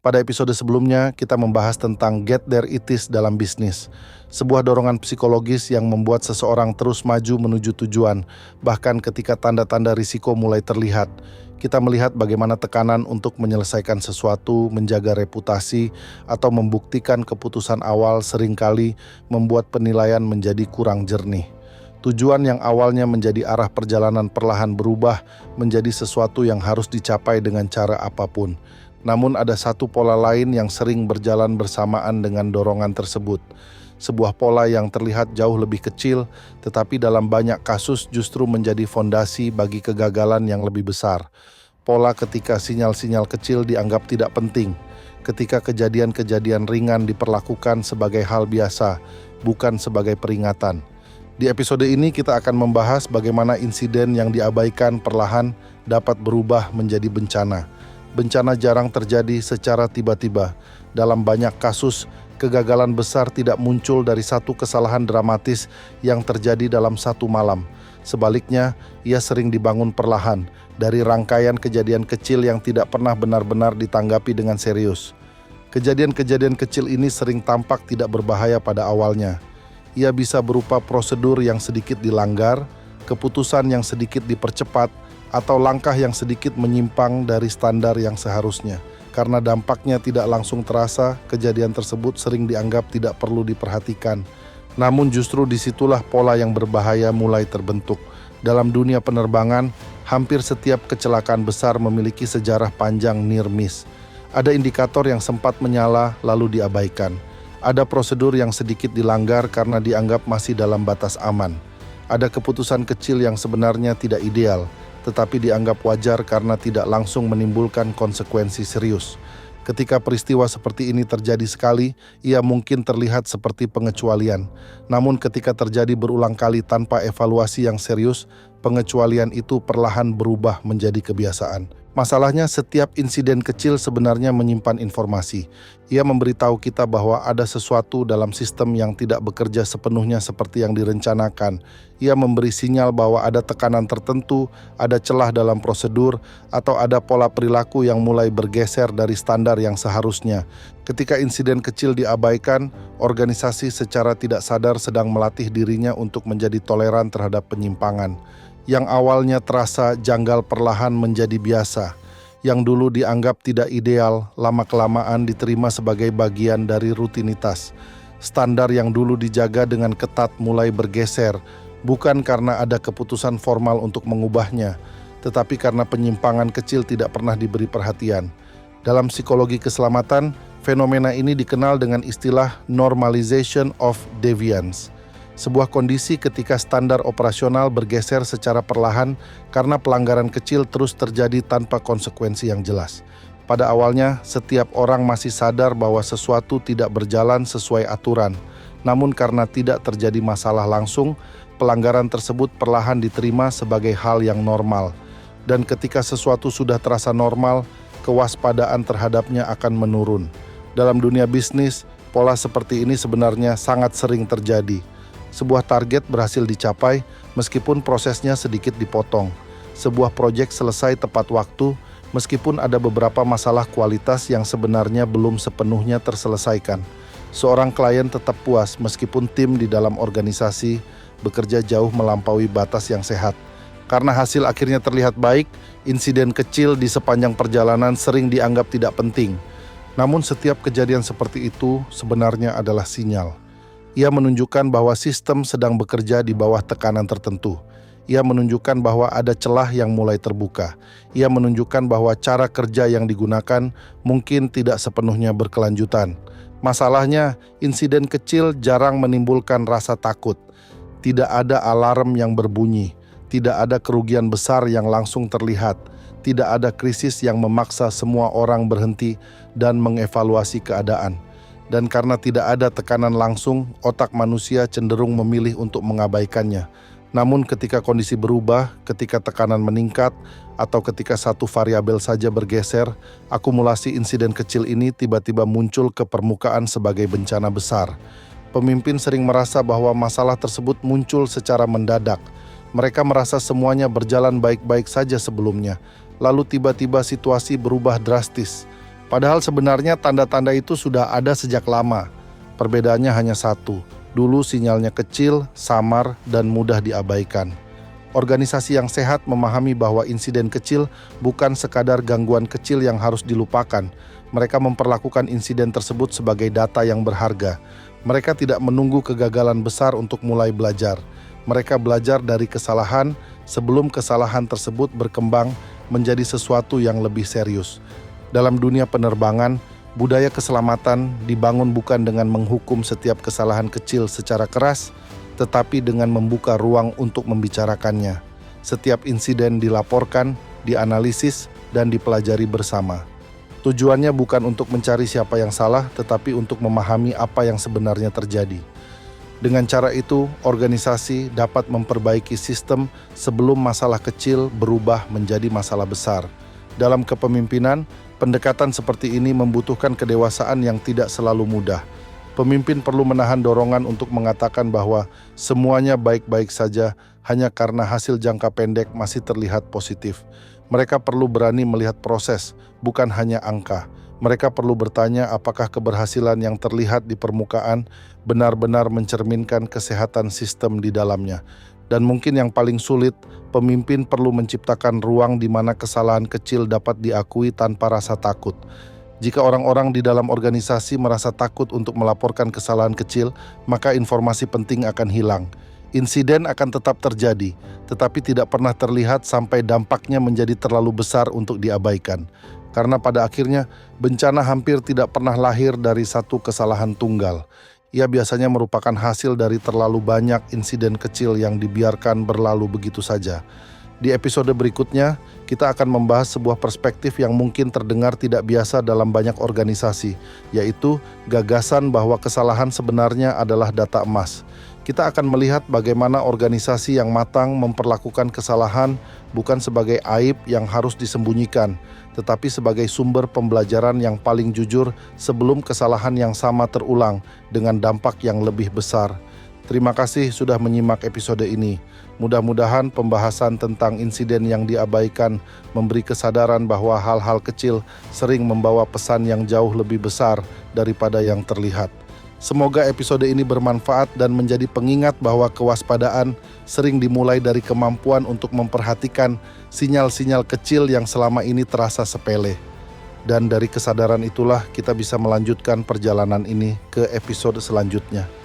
Pada episode sebelumnya, kita membahas tentang get there it is dalam bisnis. Sebuah dorongan psikologis yang membuat seseorang terus maju menuju tujuan, bahkan ketika tanda-tanda risiko mulai terlihat. Kita melihat bagaimana tekanan untuk menyelesaikan sesuatu, menjaga reputasi, atau membuktikan keputusan awal seringkali membuat penilaian menjadi kurang jernih. Tujuan yang awalnya menjadi arah perjalanan perlahan berubah menjadi sesuatu yang harus dicapai dengan cara apapun. Namun ada satu pola lain yang sering berjalan bersamaan dengan dorongan tersebut. Sebuah pola yang terlihat jauh lebih kecil, tetapi dalam banyak kasus justru menjadi fondasi bagi kegagalan yang lebih besar. Pola ketika sinyal-sinyal kecil dianggap tidak penting, ketika kejadian-kejadian ringan diperlakukan sebagai hal biasa, bukan sebagai peringatan. Di episode ini kita akan membahas bagaimana insiden yang diabaikan perlahan dapat berubah menjadi bencana. Bencana jarang terjadi secara tiba-tiba. Dalam banyak kasus, kegagalan besar tidak muncul dari satu kesalahan dramatis yang terjadi dalam satu malam. Sebaliknya, ia sering dibangun perlahan dari rangkaian kejadian kecil yang tidak pernah benar-benar ditanggapi dengan serius. Kejadian-kejadian kecil ini sering tampak tidak berbahaya pada awalnya. Ia bisa berupa prosedur yang sedikit dilanggar, keputusan yang sedikit dipercepat, atau langkah yang sedikit menyimpang dari standar yang seharusnya. Karena dampaknya tidak langsung terasa, kejadian tersebut sering dianggap tidak perlu diperhatikan. Namun justru disitulah pola yang berbahaya mulai terbentuk. Dalam dunia penerbangan, hampir setiap kecelakaan besar memiliki sejarah panjang near miss. Ada indikator yang sempat menyala lalu diabaikan. Ada prosedur yang sedikit dilanggar karena dianggap masih dalam batas aman. Ada keputusan kecil yang sebenarnya tidak ideal, tetapi dianggap wajar karena tidak langsung menimbulkan konsekuensi serius. Ketika peristiwa seperti ini terjadi sekali, ia mungkin terlihat seperti pengecualian. Namun ketika terjadi berulang kali tanpa evaluasi yang serius, pengecualian itu perlahan berubah menjadi kebiasaan. Masalahnya, setiap insiden kecil sebenarnya menyimpan informasi. Ia memberitahu kita bahwa ada sesuatu dalam sistem yang tidak bekerja sepenuhnya seperti yang direncanakan. Ia memberi sinyal bahwa ada tekanan tertentu, ada celah dalam prosedur, atau ada pola perilaku yang mulai bergeser dari standar yang seharusnya. Ketika insiden kecil diabaikan, organisasi secara tidak sadar sedang melatih dirinya untuk menjadi toleran terhadap penyimpangan. Yang awalnya terasa janggal perlahan menjadi biasa. Yang dulu dianggap tidak ideal, lama-kelamaan diterima sebagai bagian dari rutinitas. Standar yang dulu dijaga dengan ketat mulai bergeser, bukan karena ada keputusan formal untuk mengubahnya, tetapi karena penyimpangan kecil tidak pernah diberi perhatian. Dalam psikologi keselamatan, fenomena ini dikenal dengan istilah normalization of deviance. Sebuah kondisi ketika standar operasional bergeser secara perlahan karena pelanggaran kecil terus terjadi tanpa konsekuensi yang jelas. Pada awalnya, setiap orang masih sadar bahwa sesuatu tidak berjalan sesuai aturan. Namun karena tidak terjadi masalah langsung, pelanggaran tersebut perlahan diterima sebagai hal yang normal. Dan ketika sesuatu sudah terasa normal, kewaspadaan terhadapnya akan menurun. Dalam dunia bisnis, pola seperti ini sebenarnya sangat sering terjadi. Sebuah target berhasil dicapai meskipun prosesnya sedikit dipotong. Sebuah proyek selesai tepat waktu meskipun ada beberapa masalah kualitas yang sebenarnya belum sepenuhnya terselesaikan. Seorang klien tetap puas meskipun tim di dalam organisasi bekerja jauh melampaui batas yang sehat. Karena hasil akhirnya terlihat baik, insiden kecil di sepanjang perjalanan sering dianggap tidak penting. Namun setiap kejadian seperti itu sebenarnya adalah sinyal. Ia menunjukkan bahwa sistem sedang bekerja di bawah tekanan tertentu. Ia menunjukkan bahwa ada celah yang mulai terbuka. Ia menunjukkan bahwa cara kerja yang digunakan mungkin tidak sepenuhnya berkelanjutan. Masalahnya, insiden kecil jarang menimbulkan rasa takut. Tidak ada alarm yang berbunyi. Tidak ada kerugian besar yang langsung terlihat. Tidak ada krisis yang memaksa semua orang berhenti dan mengevaluasi keadaan. Dan karena tidak ada tekanan langsung, otak manusia cenderung memilih untuk mengabaikannya. Namun ketika kondisi berubah, ketika tekanan meningkat, atau ketika satu variabel saja bergeser, akumulasi insiden kecil ini tiba-tiba muncul ke permukaan sebagai bencana besar. Pemimpin sering merasa bahwa masalah tersebut muncul secara mendadak. Mereka merasa semuanya berjalan baik-baik saja sebelumnya, lalu tiba-tiba situasi berubah drastis. Padahal sebenarnya tanda-tanda itu sudah ada sejak lama. Perbedaannya hanya satu, dulu sinyalnya kecil, samar, dan mudah diabaikan. Organisasi yang sehat memahami bahwa insiden kecil bukan sekadar gangguan kecil yang harus dilupakan. Mereka memperlakukan insiden tersebut sebagai data yang berharga. Mereka tidak menunggu kegagalan besar untuk mulai belajar. Mereka belajar dari kesalahan sebelum kesalahan tersebut berkembang menjadi sesuatu yang lebih serius. Dalam dunia penerbangan, budaya keselamatan dibangun bukan dengan menghukum setiap kesalahan kecil secara keras, tetapi dengan membuka ruang untuk membicarakannya. Setiap insiden dilaporkan, dianalisis, dan dipelajari bersama. Tujuannya bukan untuk mencari siapa yang salah, tetapi untuk memahami apa yang sebenarnya terjadi. Dengan cara itu, organisasi dapat memperbaiki sistem sebelum masalah kecil berubah menjadi masalah besar. Dalam kepemimpinan, pendekatan seperti ini membutuhkan kedewasaan yang tidak selalu mudah. Pemimpin perlu menahan dorongan untuk mengatakan bahwa semuanya baik-baik saja hanya karena hasil jangka pendek masih terlihat positif. Mereka perlu berani melihat proses, bukan hanya angka. Mereka perlu bertanya apakah keberhasilan yang terlihat di permukaan benar-benar mencerminkan kesehatan sistem di dalamnya. Dan mungkin yang paling sulit, pemimpin perlu menciptakan ruang di mana kesalahan kecil dapat diakui tanpa rasa takut. Jika orang-orang di dalam organisasi merasa takut untuk melaporkan kesalahan kecil, maka informasi penting akan hilang. Insiden akan tetap terjadi, tetapi tidak pernah terlihat sampai dampaknya menjadi terlalu besar untuk diabaikan. Karena pada akhirnya, bencana hampir tidak pernah lahir dari satu kesalahan tunggal. Ia biasanya merupakan hasil dari terlalu banyak insiden kecil yang dibiarkan berlalu begitu saja. Di episode berikutnya, kita akan membahas sebuah perspektif yang mungkin terdengar tidak biasa dalam banyak organisasi, yaitu gagasan bahwa kesalahan sebenarnya adalah data emas. Kita akan melihat bagaimana organisasi yang matang memperlakukan kesalahan bukan sebagai aib yang harus disembunyikan, tetapi sebagai sumber pembelajaran yang paling jujur sebelum kesalahan yang sama terulang dengan dampak yang lebih besar. Terima kasih sudah menyimak episode ini. Mudah-mudahan pembahasan tentang insiden yang diabaikan memberi kesadaran bahwa hal-hal kecil sering membawa pesan yang jauh lebih besar daripada yang terlihat. Semoga episode ini bermanfaat dan menjadi pengingat bahwa kewaspadaan sering dimulai dari kemampuan untuk memperhatikan sinyal-sinyal kecil yang selama ini terasa sepele. Dan dari kesadaran itulah kita bisa melanjutkan perjalanan ini ke episode selanjutnya.